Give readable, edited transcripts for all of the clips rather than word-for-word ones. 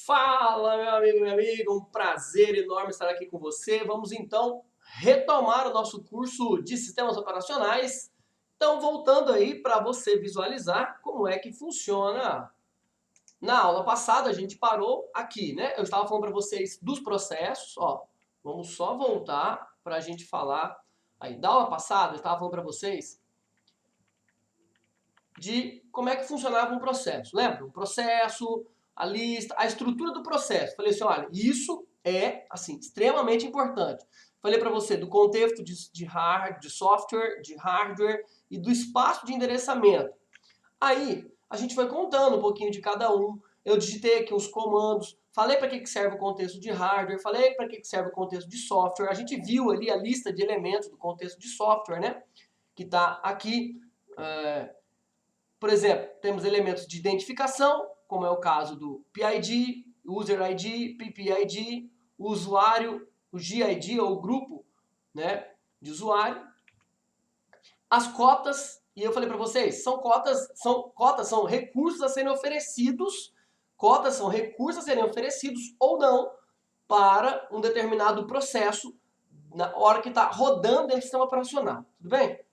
Fala, meu amigo, minha amiga, um prazer enorme estar aqui com você. Vamos então retomar o nosso curso de sistemas operacionais. Então, voltando aí para você visualizar como é que funciona. Na aula passada a gente parou aqui, né? Eu estava falando para vocês dos processos, ó. Vamos só voltar para a gente falar aí. Da aula passada eu estava falando para vocês de como é que funcionava um processo. Lembra? Um processo, a lista, a estrutura do processo. Falei assim, olha, isso é assim extremamente importante. Falei para você do contexto de software, de hardware e do espaço de endereçamento. Aí a gente foi contando um pouquinho de cada um. Eu digitei aqui os comandos, falei para que serve o contexto de hardware, falei para que serve o contexto de software. A gente viu ali a lista de elementos do contexto de software, né? Que está aqui. Por exemplo, temos elementos de identificação, como é o caso do PID, User ID, PPID, o usuário, o GID ou grupo, né, de usuário. As cotas, e eu falei para vocês, são recursos a serem oferecidos, cotas são recursos a serem oferecidos ou não para um determinado processo na hora que está rodando dentro do sistema operacional. Tudo bem?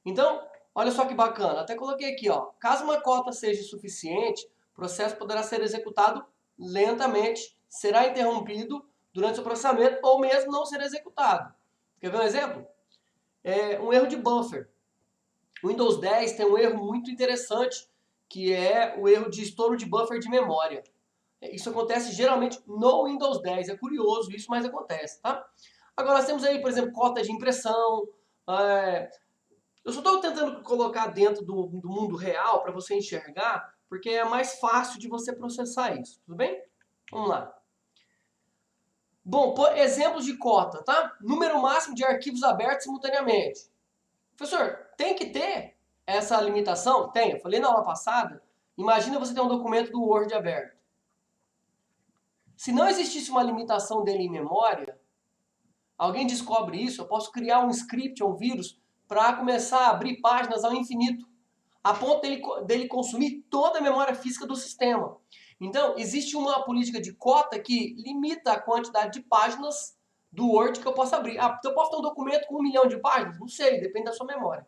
Então, olha só que bacana. Até coloquei aqui, ó. Caso uma cota seja insuficiente, o processo poderá ser executado lentamente, será interrompido durante o processamento ou mesmo não ser executado. Quer ver um exemplo? Um erro de buffer. O Windows 10 tem um erro muito interessante, que é o erro de estouro de buffer de memória. Isso acontece geralmente no Windows 10. É curioso isso, mas acontece, tá? Agora nós temos aí, por exemplo, cota de impressão. Eu só estou tentando colocar dentro do mundo real para você enxergar, porque é mais fácil de você processar isso, tudo bem? Vamos lá. Bom, exemplos de cota, tá? Número máximo de arquivos abertos simultaneamente. Professor, tem que ter essa limitação? Tem. Eu falei na aula passada, imagina você ter um documento do Word aberto. Se não existisse uma limitação dele em memória, alguém descobre isso, eu posso criar um script ou um vírus para começar a abrir páginas ao infinito, a ponto dele consumir toda a memória física do sistema. Então, existe uma política de cota que limita a quantidade de páginas do Word que eu posso abrir. Ah, então eu posso ter um documento com 1 milhão de páginas? Não sei, depende da sua memória.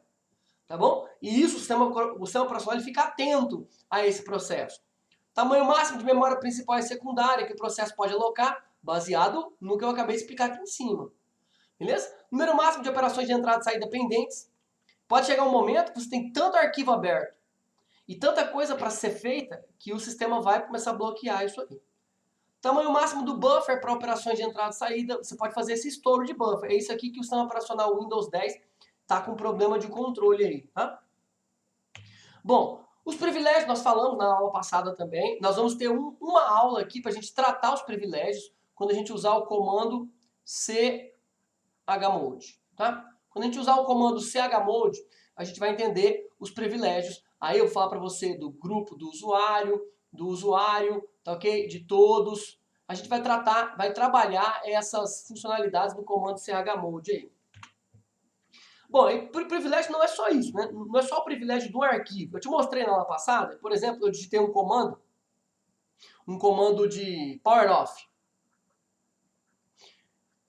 Tá bom? E isso, o sistema operacional ele fica atento a esse processo. Tamanho máximo de memória principal e secundária que o processo pode alocar, baseado no que eu acabei de explicar aqui em cima. Beleza? Número máximo de operações de entrada e saída pendentes. Pode chegar um momento que você tem tanto arquivo aberto e tanta coisa para ser feita que o sistema vai começar a bloquear isso aí. Tamanho máximo do buffer para operações de entrada e saída, você pode fazer esse estouro de buffer. É isso aqui que o sistema operacional Windows 10 está com problema de controle aí. Tá? Bom, os privilégios nós falamos na aula passada também. Nós vamos ter uma aula aqui para a gente tratar os privilégios quando a gente usar o comando chmod. Tá? Quando a gente usar o comando chmod, a gente vai entender os privilégios. Aí eu falo para você do grupo do usuário, tá ok? De todos. A gente vai trabalhar essas funcionalidades do comando chmod aí. Bom, e privilégio não é só isso, né? Não é só o privilégio do arquivo. Eu te mostrei na aula passada, por exemplo, eu digitei um comando de power off.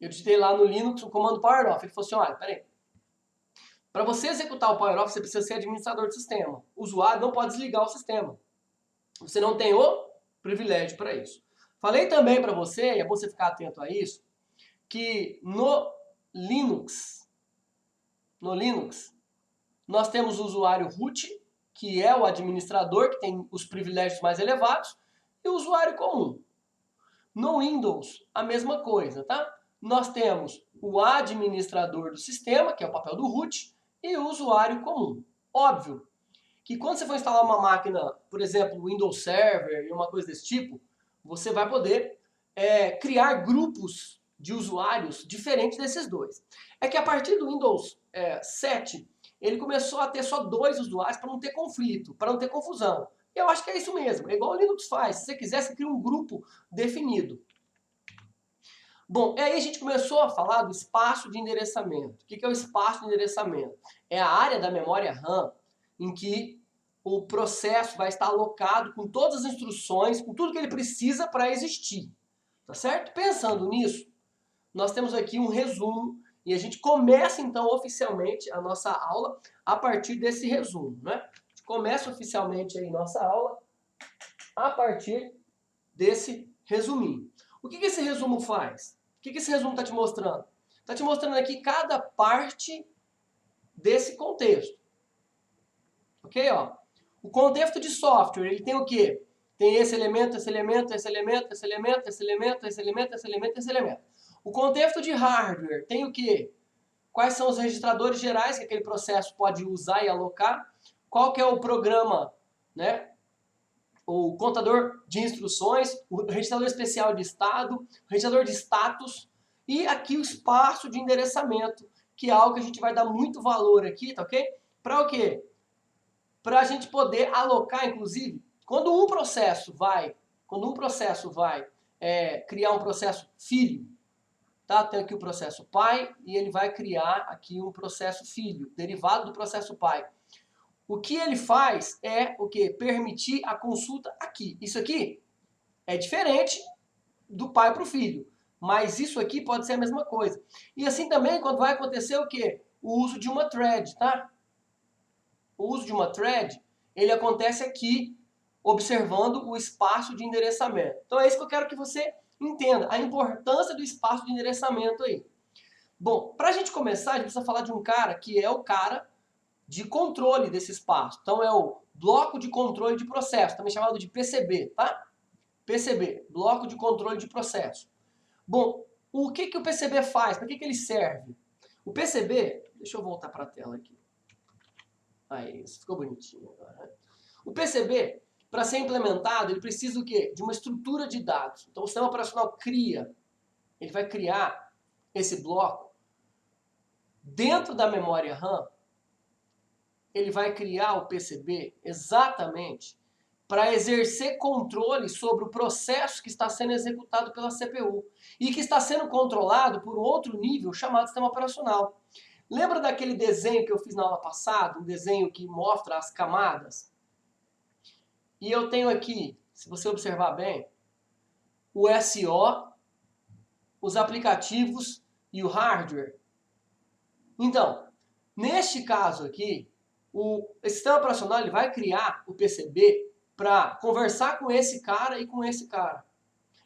Eu digitei lá no Linux o comando power off. Ele falou assim, olha, peraí. Para você executar o power off, você precisa ser administrador do sistema. O usuário não pode desligar o sistema. Você não tem o privilégio para isso. Falei também para você, e é bom você ficar atento a isso, que no Linux, nós temos o usuário root, que é o administrador, que tem os privilégios mais elevados, e o usuário comum. No Windows, a mesma coisa, tá? Nós temos o administrador do sistema, que é o papel do root, e o usuário comum. Óbvio que quando você for instalar uma máquina, por exemplo, Windows Server e uma coisa desse tipo, você vai poder criar grupos de usuários diferentes desses dois. É que a partir do Windows 7, ele começou a ter só 2 usuários para não ter conflito, para não ter confusão. E eu acho que é isso mesmo, é igual o Linux faz. Se você quiser, você cria um grupo definido. Bom, aí a gente começou a falar do espaço de endereçamento. O que é o espaço de endereçamento? É a área da memória RAM em que o processo vai estar alocado com todas as instruções, com tudo que ele precisa para existir. Tá certo? Pensando nisso, nós temos aqui um resumo e a gente começa então oficialmente a nossa aula a partir desse resumo, né? A gente começa oficialmente aí nossa aula a partir desse resuminho. O que esse resumo faz? O que esse resumo está te mostrando? Está te mostrando aqui cada parte desse contexto. Ok? Ó. O contexto de software, ele tem o quê? Tem esse elemento, esse elemento, esse elemento, esse elemento, esse elemento, esse elemento, esse elemento, esse elemento. O contexto de hardware tem o quê? Quais são os registradores gerais que aquele processo pode usar e alocar? Qual que é o programa, né? O contador de instruções, o registrador especial de estado, o registrador de status e aqui o espaço de endereçamento, que é algo que a gente vai dar muito valor aqui, tá ok? Para o quê? Para a gente poder alocar, inclusive, quando um processo vai criar um processo filho, tá? Tem aqui o processo pai e ele vai criar aqui um processo filho, derivado do processo pai. O que ele faz é o quê? Permitir a consulta aqui. Isso aqui é diferente do pai para o filho, mas isso aqui pode ser a mesma coisa. E assim também quando vai acontecer o quê? O uso de uma thread, tá? O uso de uma thread, ele acontece aqui, observando o espaço de endereçamento. Então é isso que eu quero que você entenda, a importância do espaço de endereçamento aí. Bom, para a gente começar, a gente precisa falar de um cara que é o cara de controle desse espaço. Então é o bloco de controle de processo, também chamado de PCB, tá? PCB, bloco de controle de processo. Bom, o que o PCB faz? Para que ele serve? O PCB, deixa eu voltar para a tela aqui. Aí, isso ficou bonitinho agora, né? O PCB, para ser implementado, ele precisa o quê? De uma estrutura de dados. Então o sistema operacional ele vai criar esse bloco dentro da memória RAM. Ele vai criar o PCB exatamente para exercer controle sobre o processo que está sendo executado pela CPU e que está sendo controlado por um outro nível chamado sistema operacional. Lembra daquele desenho que eu fiz na aula passada, um desenho que mostra as camadas? E eu tenho aqui, se você observar bem, o SO, os aplicativos e o hardware. Então, neste caso aqui, esse sistema operacional ele vai criar o PCB para conversar com esse cara e com esse cara.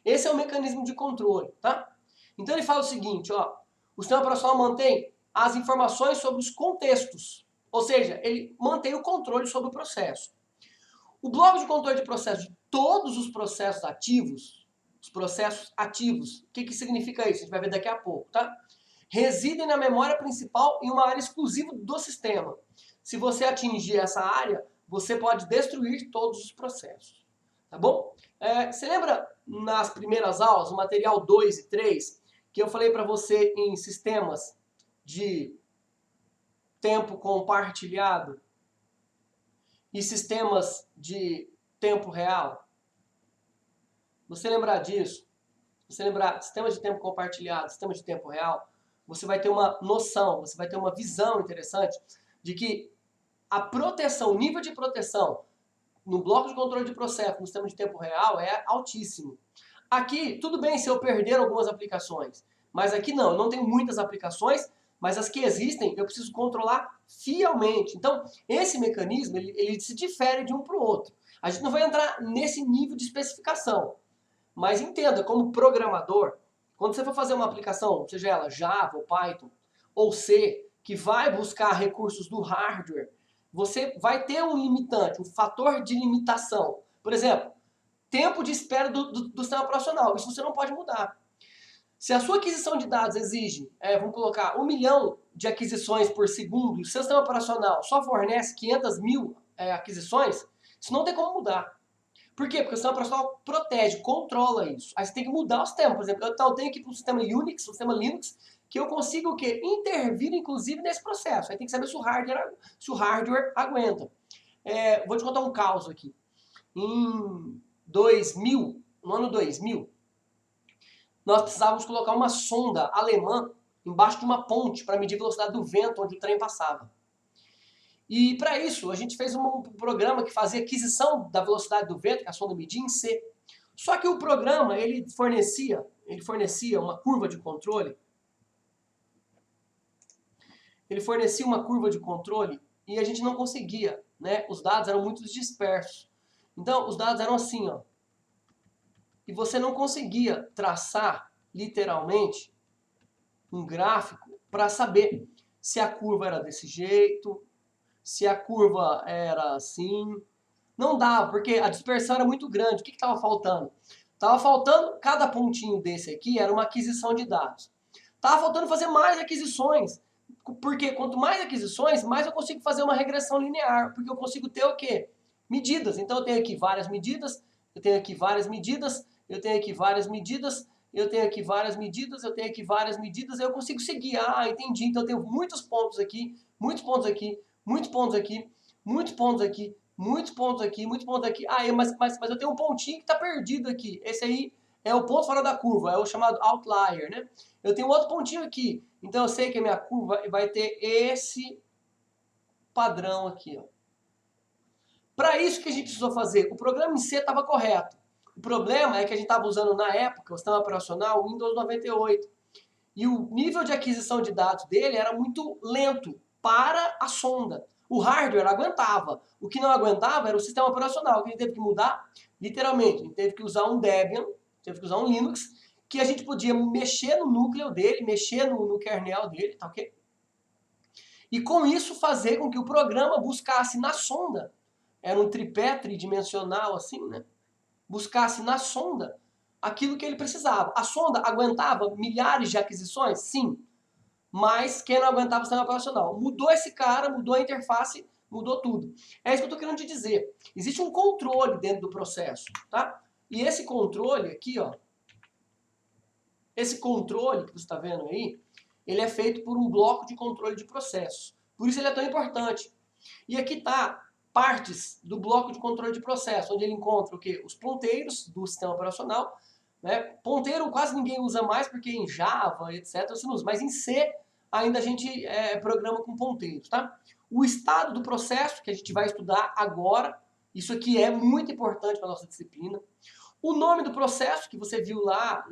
Esse é o mecanismo de controle, tá? Então ele fala o seguinte, ó, o sistema operacional mantém as informações sobre os contextos, ou seja, ele mantém o controle sobre o processo. O bloco de controle de processo de todos os processos ativos, o que significa isso? A gente vai ver daqui a pouco, tá? Residem na memória principal em uma área exclusiva do sistema. Se você atingir essa área, você pode destruir todos os processos, tá bom? Você lembra nas primeiras aulas, no material 2 e 3, que eu falei para você em sistemas de tempo compartilhado e sistemas de tempo real? Você lembrar disso? Você lembrar de sistemas de tempo compartilhado, sistemas de tempo real, você vai ter uma noção, você vai ter uma visão interessante de que a proteção, o nível de proteção no bloco de controle de processo, no sistema de tempo real, é altíssimo. Aqui, tudo bem se eu perder algumas aplicações, mas aqui não, eu não tenho muitas aplicações, mas as que existem eu preciso controlar fielmente. Então, esse mecanismo, ele se difere de um para o outro. A gente não vai entrar nesse nível de especificação, mas entenda, como programador, quando você for fazer uma aplicação, seja ela Java, ou Python, ou C, que vai buscar recursos do hardware, você vai ter um limitante, um fator de limitação. Por exemplo, tempo de espera do sistema operacional. Isso você não pode mudar. Se a sua aquisição de dados exige, vamos colocar, 1 milhão de aquisições por segundo e o seu sistema operacional só fornece 500 mil aquisições, isso não tem como mudar. Por quê? Porque o sistema operacional protege, controla isso. Aí você tem que mudar os tempos. Por exemplo, eu tenho aqui para o sistema Unix, o sistema Linux, que eu consigo o quê? Intervir, inclusive, nesse processo. Aí tem que saber se o hardware aguenta. Vou te contar um caos aqui. Em 2000, no ano 2000, nós precisávamos colocar uma sonda alemã embaixo de uma ponte para medir a velocidade do vento onde o trem passava. E para isso, a gente fez um programa que fazia aquisição da velocidade do vento, que a sonda media em C. Só que o programa, ele fornecia uma curva de controle. Ele fornecia uma curva de controle e a gente não conseguia, né? Os dados eram muito dispersos. Então, os dados eram assim, ó. E você não conseguia traçar, literalmente, um gráfico para saber se a curva era desse jeito, se a curva era assim. Não dava, porque a dispersão era muito grande. O que estava faltando? Estava faltando, cada pontinho desse aqui era uma aquisição de dados. Estava faltando fazer mais aquisições. Porque quanto mais aquisições, mais eu consigo fazer uma regressão linear. Porque eu consigo ter o quê? Medidas. Então eu tenho aqui várias medidas, eu tenho aqui várias medidas, eu tenho aqui várias medidas, eu tenho aqui várias medidas, eu tenho aqui várias medidas, eu consigo seguir. Ah, entendi. Então eu tenho muitos pontos aqui, muitos pontos aqui, muitos pontos aqui, muitos pontos aqui, muitos pontos aqui, muitos pontos aqui. Ah, mas eu tenho um pontinho que está perdido aqui. Esse aí é o ponto fora da curva, é o chamado outlier, né? Eu tenho outro pontinho aqui. Então eu sei que a minha curva vai ter esse padrão aqui, ó. Para isso que a gente precisou fazer, o programa em C estava correto. O problema é que a gente estava usando na época o sistema operacional Windows 98. E o nível de aquisição de dados dele era muito lento para a sonda. O hardware aguentava. O que não aguentava era o sistema operacional. O que a gente teve que mudar? Literalmente, a gente teve que usar um Debian, teve que usar um Linux, que a gente podia mexer no núcleo dele, mexer no kernel dele, tá ok? E com isso fazer com que o programa buscasse na sonda, era um tripé tridimensional assim, né? Buscasse na sonda aquilo que ele precisava. A sonda aguentava milhares de aquisições? Sim. Mas quem não aguentava o sistema operacional? Mudou esse cara, mudou a interface, mudou tudo. É isso que eu estou querendo te dizer. Existe um controle dentro do processo, tá? E esse controle aqui, ó, esse controle que você está vendo aí, ele é feito por um bloco de controle de processos. Por isso ele é tão importante. E aqui está partes do bloco de controle de processo, onde ele encontra o quê? Os ponteiros do sistema operacional. Né? Ponteiro quase ninguém usa mais, porque em Java, etc., você não usa. Mas em C, ainda a gente programa com ponteiros. Tá? O estado do processo, que a gente vai estudar agora, isso aqui é muito importante para a nossa disciplina. O nome do processo, que você viu lá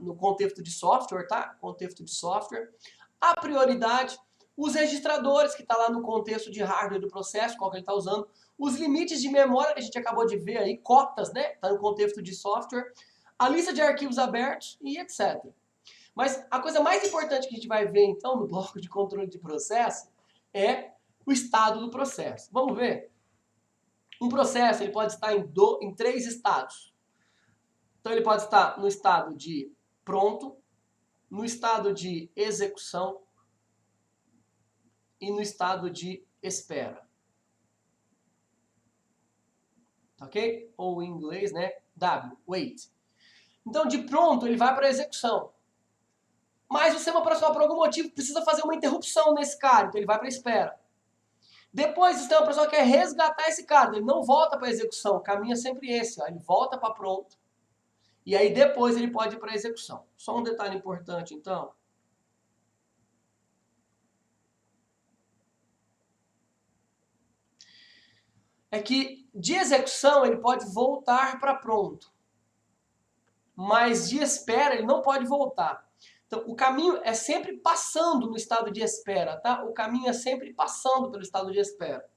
no contexto de software, tá? Contexto de software. A prioridade, os registradores, que está lá no contexto de hardware do processo, qual que ele está usando. Os limites de memória, que a gente acabou de ver aí, cotas, né? Está no contexto de software. A lista de arquivos abertos e etc. Mas a coisa mais importante que a gente vai ver, então, no bloco de controle de processo, é o estado do processo. Vamos ver? Um processo ele pode estar em 3 estados. Então ele pode estar no estado de pronto, no estado de execução e no estado de espera. Ok? Ou em inglês, né? W, wait. Então de pronto ele vai para a execução. Mas o sistema operacional por algum motivo precisa fazer uma interrupção nesse cara, então ele vai para a espera. Depois o sistema operacional quer resgatar esse cara, ele não volta para a execução, o caminho é sempre esse, ó, ele volta para pronto. E aí depois ele pode ir para a execução. Só um detalhe importante, então. É que de execução ele pode voltar para pronto. Mas de espera ele não pode voltar. Então o caminho é sempre passando no estado de espera, tá? O caminho é sempre passando pelo estado de espera.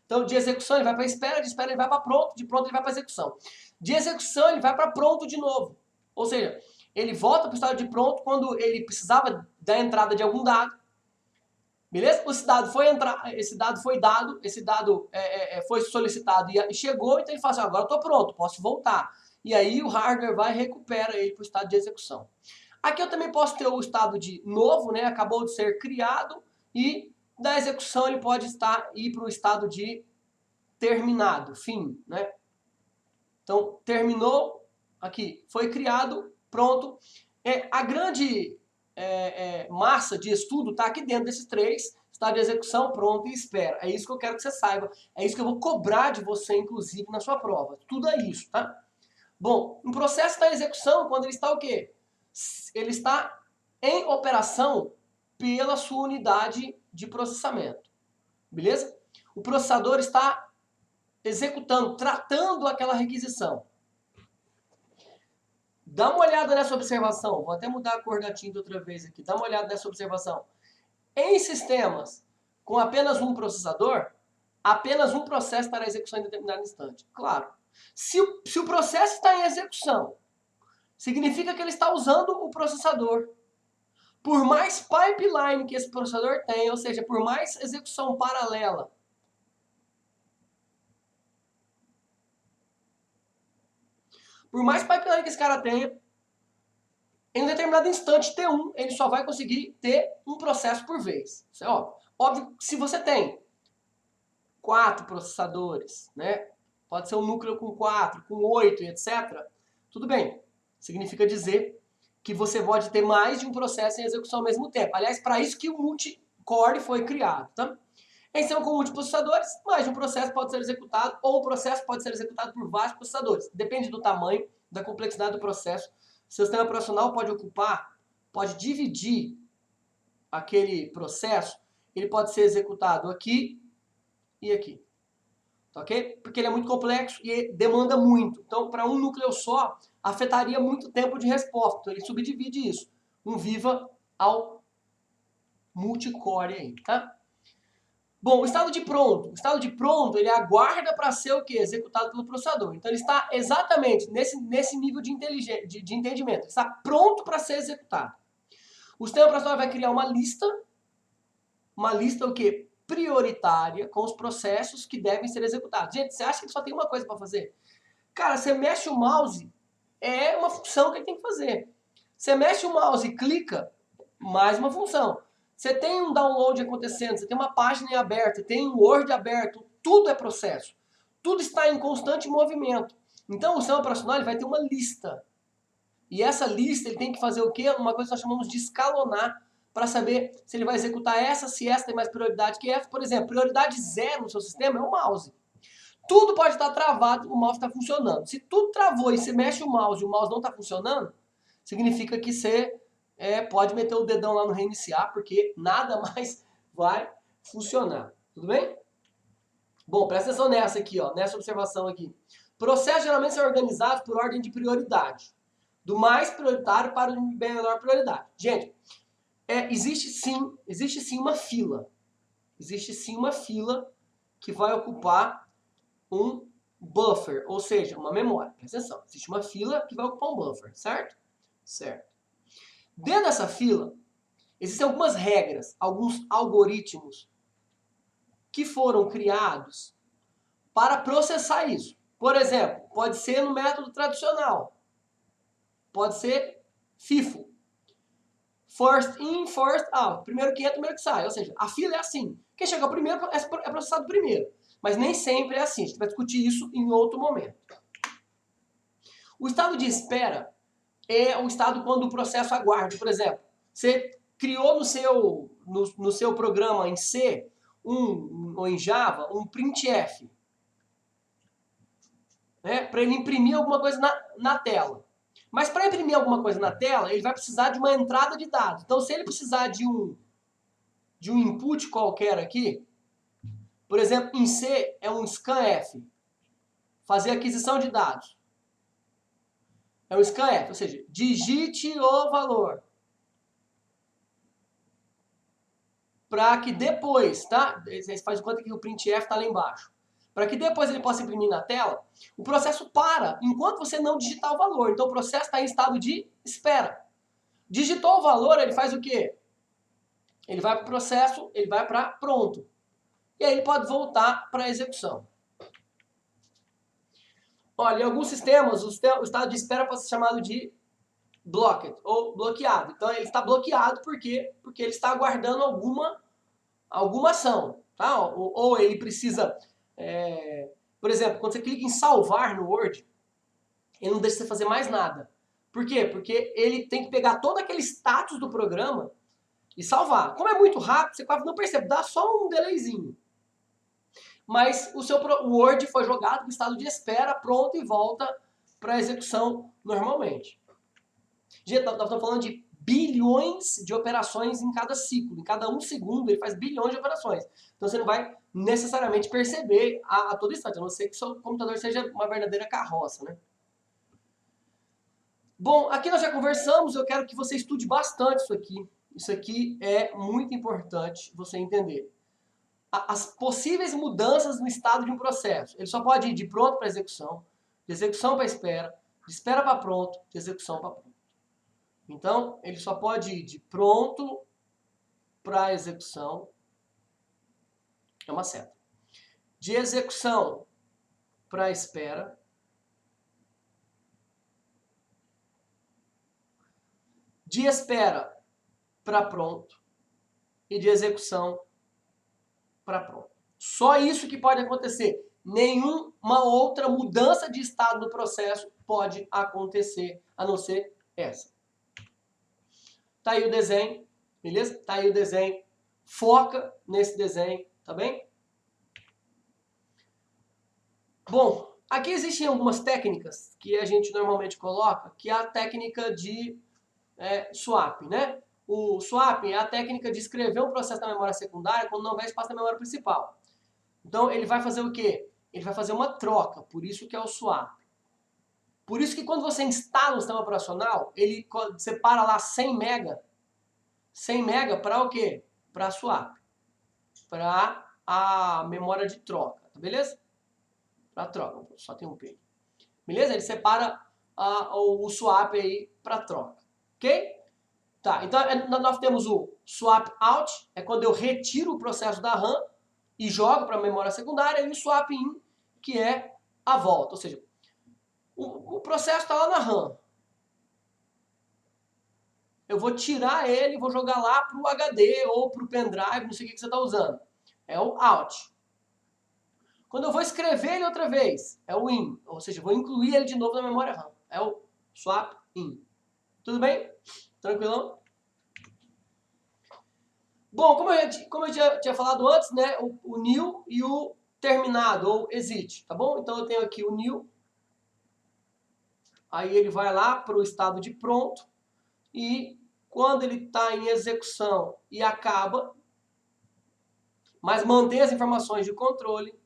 Então de execução ele vai para espera, de espera ele vai para pronto, de pronto ele vai para execução. De execução ele vai para pronto de novo. Ou seja, ele volta para o estado de pronto quando ele precisava da entrada de algum dado. Beleza? Esse dado foi dado, esse dado foi solicitado e chegou, então ele fala assim, agora eu estou pronto, posso voltar. E aí o hardware vai e recupera ele para o estado de execução. Aqui eu também posso ter o estado de novo, né? Acabou de ser criado, e da execução ele pode ir para o estado de terminado, fim, né? Então, terminou, aqui, foi criado, pronto. A grande massa de estudo está aqui dentro desses 3, estado de execução, pronto e espera. É isso que eu quero que você saiba, é isso que eu vou cobrar de você, inclusive, na sua prova. Tudo é isso, tá? Bom, um processo está em execução quando ele está o quê? Ele está em operação pela sua unidade de processamento. Beleza? O processador está executando, tratando aquela requisição. Dá uma olhada nessa observação. Vou até mudar a cor da tinta outra vez aqui. Dá uma olhada nessa observação. Em sistemas com apenas um processador, apenas um processo estará em execução em determinado instante. Claro. Se o processo está em execução, significa que ele está usando o processador. Por mais pipeline que esse processador tem, ou seja, por mais execução paralela, por mais pipeline que esse cara tenha, em um determinado instante T1, ele só vai conseguir ter um processo por vez. Isso é óbvio. Óbvio que se você tem 4 processadores, né? Pode ser um núcleo com 4, com 8 e etc. Tudo bem. Significa dizer que você pode ter mais de um processo em execução ao mesmo tempo. Aliás, para isso que o multicore foi criado, tá? Em sistema com multiprocessadores, mais de um processo pode ser executado, ou o processo pode ser executado por vários processadores. Depende do tamanho, da complexidade do processo. Seu sistema operacional pode dividir aquele processo, ele pode ser executado aqui e aqui. Tá ok? Porque ele é muito complexo e demanda muito. Então, para um núcleo só, afetaria muito tempo de resposta. Então, ele subdivide isso. Um viva ao multicore aí, tá? Bom, o estado de pronto. O estado de pronto, ele aguarda para ser o quê? Executado pelo processador. Então, ele está exatamente nesse nível de entendimento. Ele está pronto para ser executado. O sistema operacional vai criar uma lista o quê? Prioritária com os processos que devem ser executados. Gente, você acha que só tem uma coisa para fazer? Cara, você mexe o mouse, é uma função que ele tem que fazer. Você mexe o mouse e clica, mais uma função. Você tem um download acontecendo, você tem uma página em aberto, tem um Word aberto, tudo é processo. Tudo está em constante movimento. Então o sistema operacional ele vai ter uma lista. E essa lista ele tem que fazer o quê? Uma coisa que nós chamamos de escalonar, para saber se ele vai executar essa, se essa tem mais prioridade que essa. Por exemplo, prioridade 0 no seu sistema é o mouse. Tudo pode estar travado, o mouse está funcionando. Se tudo travou e você mexe o mouse e o mouse não está funcionando, significa que você pode meter o dedão lá no reiniciar, porque nada mais vai funcionar. Tudo bem? Bom, presta atenção nessa aqui, ó, nessa observação aqui. Processos geralmente são organizados por ordem de prioridade. Do mais prioritário para o menor prioridade. Gente, existe sim uma fila. Existe sim uma fila que vai ocupar um buffer, ou seja, uma memória. Presta atenção, existe uma fila que vai ocupar um buffer, certo? Certo. Dentro dessa fila, existem algumas regras, alguns algoritmos que foram criados para processar isso. Por exemplo, pode ser no método tradicional, pode ser FIFO. First in, first out. Primeiro que entra, primeiro que sai. Ou seja, a fila é assim. Quem chega primeiro é processado primeiro. Mas nem sempre é assim. A gente vai discutir isso em outro momento. O estado de espera é o estado quando o processo aguarda. Por exemplo, você criou no seu programa em C ou em Java um printf, né, para ele imprimir alguma coisa na tela. Mas para imprimir alguma coisa na tela, ele vai precisar de uma entrada de dados. Então, se ele precisar de um input qualquer aqui, por exemplo, em C é um scanf, fazer aquisição de dados. É um scanf, ou seja, digite o valor. Para que depois, tá? Você faz de conta que o printf está lá embaixo. Para que depois ele possa imprimir na tela, o processo para enquanto você não digitar o valor. Então o processo está em estado de espera. Digitou o valor, ele faz o quê? Ele vai para o processo, ele vai para pronto. E aí ele pode voltar para a execução. Olha, em alguns sistemas, o estado de espera pode ser chamado de blocked, ou bloqueado. Então ele está bloqueado porque ele está aguardando alguma ação. Tá? Ou ele precisa... por exemplo, quando você clica em salvar no Word, ele não deixa você fazer mais nada. Por quê? Porque ele tem que pegar todo aquele status do programa e salvar. Como é muito rápido, você quase não percebe, dá só um delayzinho. Mas o Word foi jogado para o estado de espera, pronto, e volta para a execução normalmente. Gente, nós estamos falando de bilhões de operações em cada ciclo. Em cada um segundo ele faz bilhões de operações. Então você não vai necessariamente perceber a todo instante, a não ser que seu computador seja uma verdadeira carroça, né? Bom, aqui nós já conversamos, eu quero que você estude bastante isso aqui. Isso aqui é muito importante você entender. As possíveis mudanças no estado de um processo. Ele só pode ir de pronto para execução, de execução para espera, de espera para pronto, de execução para pronto. Então, ele só pode ir de pronto para execução, é uma seta. De execução para espera, de espera para pronto e de execução para pronto. Só isso que pode acontecer. Nenhuma outra mudança de estado do processo pode acontecer, a não ser essa. Tá aí o desenho, beleza? Tá aí o desenho. Foca nesse desenho, tá bem? Bom, aqui existem algumas técnicas que a gente normalmente coloca, que é a técnica de swap, né? O swap é a técnica de escrever um processo na memória secundária quando não houver espaço na memória principal. Então, ele vai fazer o quê? Ele vai fazer uma troca, por isso que é o swap. Por isso que quando você instala um sistema operacional, ele separa lá 100 mega para o quê? Para swap. Para a memória de troca, tá beleza? Para troca, só tem um P. Beleza? Ele separa o swap aí para troca, ok? Tá, então nós temos o swap out, é quando eu retiro o processo da RAM e jogo para a memória secundária, e o swap in, que é a volta. Ou seja, o processo está lá na RAM. Eu vou tirar ele e vou jogar lá para o HD ou para o pendrive, não sei o que você está usando. É o out. Quando eu vou escrever ele outra vez, é o in. Ou seja, eu vou incluir ele de novo na memória RAM. É o swap in. Tudo bem? Tranquilão? Bom, como eu já tinha falado antes, né, o new e o terminado, ou exit, tá bom? Então eu tenho aqui o new, aí ele vai lá para o estado de pronto, e quando ele está em execução e acaba, mas mantém as informações de controle,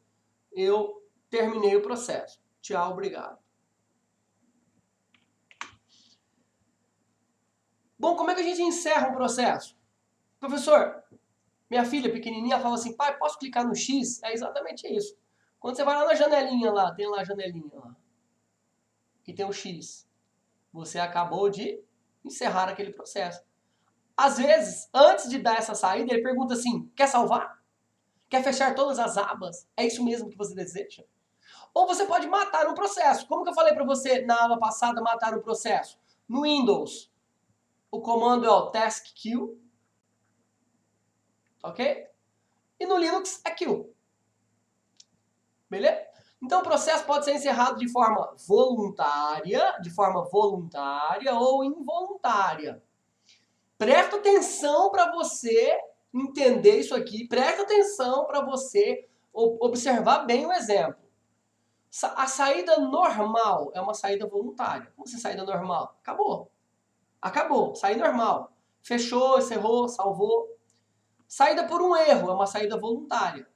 eu terminei o processo. Tchau, obrigado. Bom, como é que a gente encerra um processo? Professor, minha filha pequenininha fala assim, pai, posso clicar no X? É exatamente isso. Quando você vai lá na janelinha lá, tem lá a janelinha lá, que tem o X. Você acabou de encerrar aquele processo. Às vezes, antes de dar essa saída, ele pergunta assim, quer salvar? Quer fechar todas as abas? É isso mesmo que você deseja? Ou você pode matar um processo. Como que eu falei para você na aula passada, matar um processo? No Windows, o comando é o task kill, ok? E no Linux é kill. Beleza? Então o processo pode ser encerrado de forma voluntária ou involuntária. Presta atenção para você entender isso aqui. Presta atenção para você observar bem o exemplo. A saída normal é uma saída voluntária. Como assim saída normal? Acabou. Acabou. Saída normal. Fechou, encerrou, salvou. Saída por um erro é uma saída voluntária.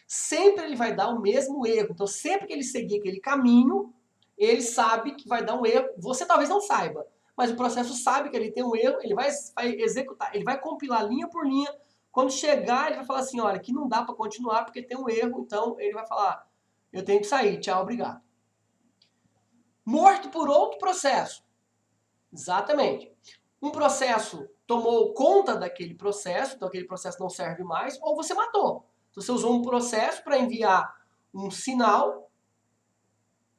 Sempre ele vai dar o mesmo erro. Então, sempre que ele seguir aquele caminho, ele sabe que vai dar um erro. Você talvez não saiba, mas o processo sabe que ele tem um erro, ele vai executar, ele vai compilar linha por linha. Quando chegar, ele vai falar assim, olha, aqui não dá para continuar porque tem um erro, então ele vai falar, eu tenho que sair, tchau, obrigado. Morto por outro processo. Exatamente. Um processo tomou conta daquele processo, então aquele processo não serve mais, ou você matou. Então você usou um processo para enviar um sinal,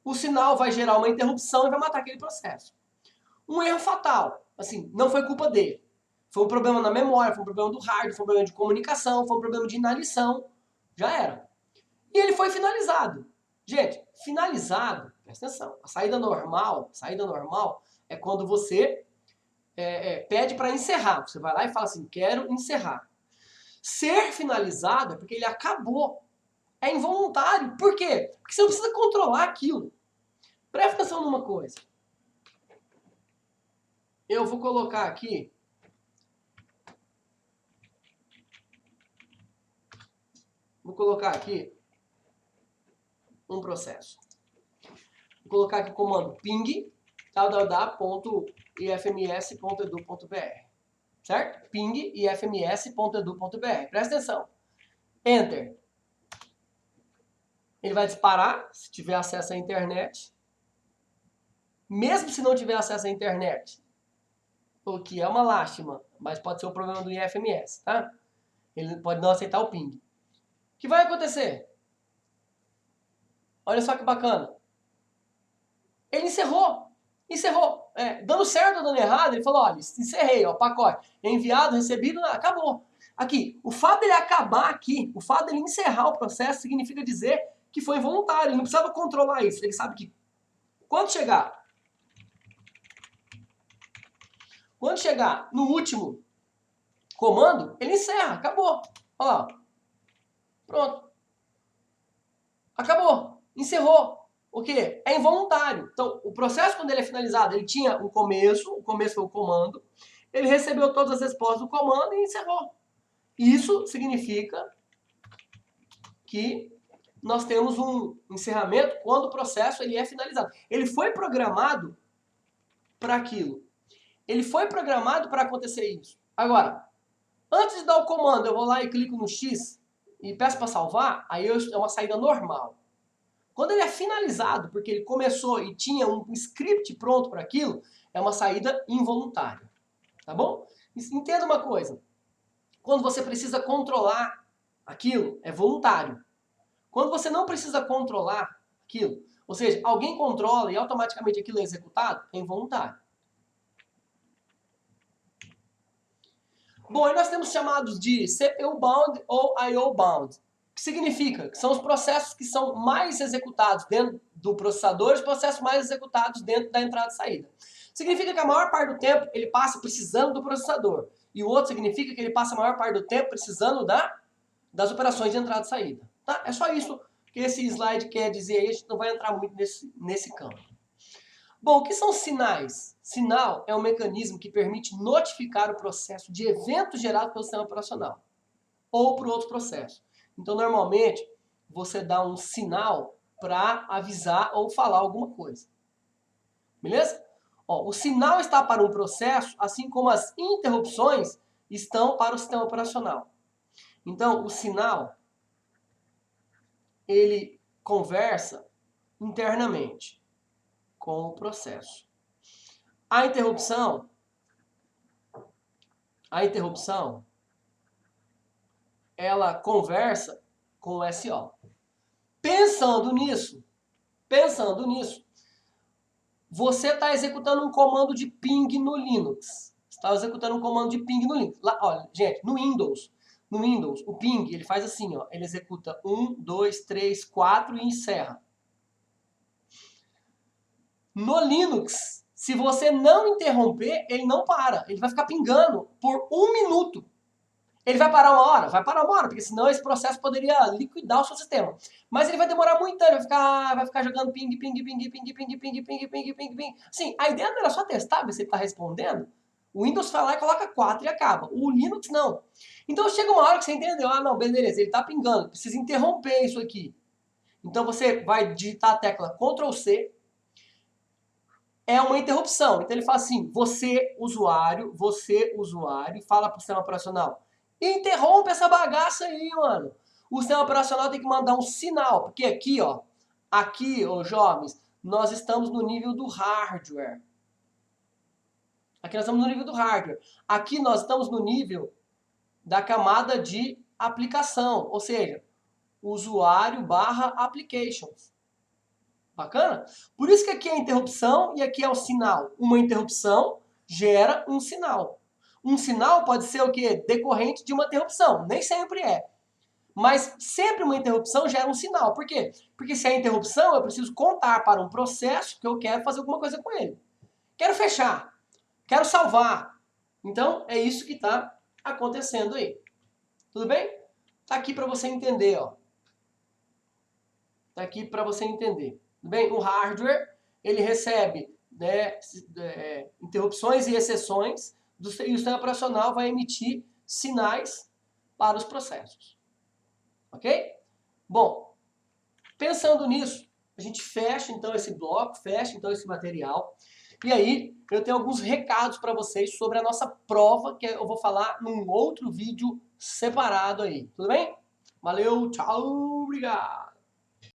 o sinal vai gerar uma interrupção e vai matar aquele processo. Um erro fatal, assim, não foi culpa dele. Foi um problema na memória, foi um problema do hardware, foi um problema de comunicação, foi um problema de inalição. Já era. E ele foi finalizado. Gente, finalizado, presta atenção, a saída normal é quando você pede para encerrar. Você vai lá e fala assim, quero encerrar. Ser finalizado é porque ele acabou. É involuntário. Por quê? Porque você não precisa controlar aquilo. Presta atenção numa coisa. Eu vou colocar aqui colocar aqui um processo. Vou colocar aqui o comando ping www.ifms.edu.br, certo? Ping ifms.edu.br. Presta atenção. Enter. Ele vai disparar se tiver acesso à internet. Mesmo se não tiver acesso à internet, o que é uma lástima, mas pode ser um problema do IFMS, tá? Ele pode não aceitar o ping. O que vai acontecer? Olha só que bacana. Ele encerrou. Encerrou. Dando certo ou dando errado, ele falou, olha, encerrei, ó, pacote. Enviado, recebido, acabou. Aqui, o fato dele acabar aqui, o fato dele encerrar o processo, significa dizer que foi involuntário. Ele não precisava controlar isso. Ele sabe que quando chegar no último comando, ele encerra. Acabou. Olha lá. Pronto. Acabou. Encerrou. O quê? É involuntário. Então, o processo, quando ele é finalizado, ele tinha um começo, o começo foi o comando, ele recebeu todas as respostas do comando e encerrou. Isso significa que nós temos um encerramento quando o processo ele é finalizado. Ele foi programado para aquilo. Ele foi programado para acontecer isso. Agora, antes de dar o comando, eu vou lá e clico no X e peço para salvar, aí é uma saída normal. Quando ele é finalizado, porque ele começou e tinha um script pronto para aquilo, é uma saída involuntária. Tá bom? Entenda uma coisa. Quando você precisa controlar aquilo, é voluntário. Quando você não precisa controlar aquilo, ou seja, alguém controla e automaticamente aquilo é executado, é involuntário. Bom, aí nós temos chamados de CPU bound ou IO bound. O que significa? Que são os processos que são mais executados dentro do processador e os processos mais executados dentro da entrada e saída. Significa que a maior parte do tempo ele passa precisando do processador. E o outro significa que ele passa a maior parte do tempo precisando das operações de entrada e saída. Tá? É só isso que esse slide quer dizer aí, a gente não vai entrar muito nesse campo. Bom, o que são sinais? Sinal é um mecanismo que permite notificar o processo de evento gerado pelo sistema operacional ou por outro processo. Então, normalmente, você dá um sinal para avisar ou falar alguma coisa. Beleza? Ó, o sinal está para um processo, assim como as interrupções estão para o sistema operacional. Então, o sinal, ele conversa internamente com o processo. A interrupção, ela conversa com o SO. Pensando nisso, você está executando um comando de ping no Linux. Está executando um comando de ping no Linux. Lá, olha, gente, no Windows, o ping, ele faz assim, ó, ele executa 1, 2, 3, 4 e encerra. No Linux, se você não interromper, ele não para. Ele vai ficar pingando por 1 minuto. Ele vai parar uma hora? Vai parar uma hora, porque senão esse processo poderia liquidar o seu sistema. Mas ele vai demorar muito tempo, vai ficar jogando ping, ping, ping, ping, ping, ping, ping, ping, ping, ping. Sim, a ideia não era só testar, ver se ele está respondendo. O Windows vai lá e coloca 4 e acaba. O Linux não. Então chega uma hora que você entendeu, não, beleza, ele está pingando, precisa interromper isso aqui. Então você vai digitar a tecla Ctrl C, é uma interrupção. Então ele fala assim, você usuário, fala para o sistema operacional, interrompe essa bagaça aí, mano. O sistema operacional tem que mandar um sinal, porque aqui, ó, jovens, nós estamos no nível do hardware. Aqui nós estamos no nível do hardware. Aqui nós estamos no nível da camada de aplicação, ou seja, usuário/applications. Bacana? Por isso que aqui é a interrupção e aqui é o sinal. Uma interrupção gera um sinal. Um sinal pode ser o quê? Decorrente de uma interrupção. Nem sempre é. Mas sempre uma interrupção gera um sinal. Por quê? Porque se é interrupção, eu preciso contar para um processo que eu quero fazer alguma coisa com ele. Quero fechar. Quero salvar. Então, é isso que está acontecendo aí. Tudo bem? Está aqui para você entender, ó. Está aqui para você entender. Tudo bem? O hardware, ele recebe, né, interrupções e exceções, e o sistema operacional vai emitir sinais para os processos. Ok? Bom, pensando nisso, a gente fecha então esse bloco, fecha então esse material. E aí, eu tenho alguns recados para vocês sobre a nossa prova, que eu vou falar num outro vídeo separado aí. Tudo bem? Valeu, tchau, obrigado!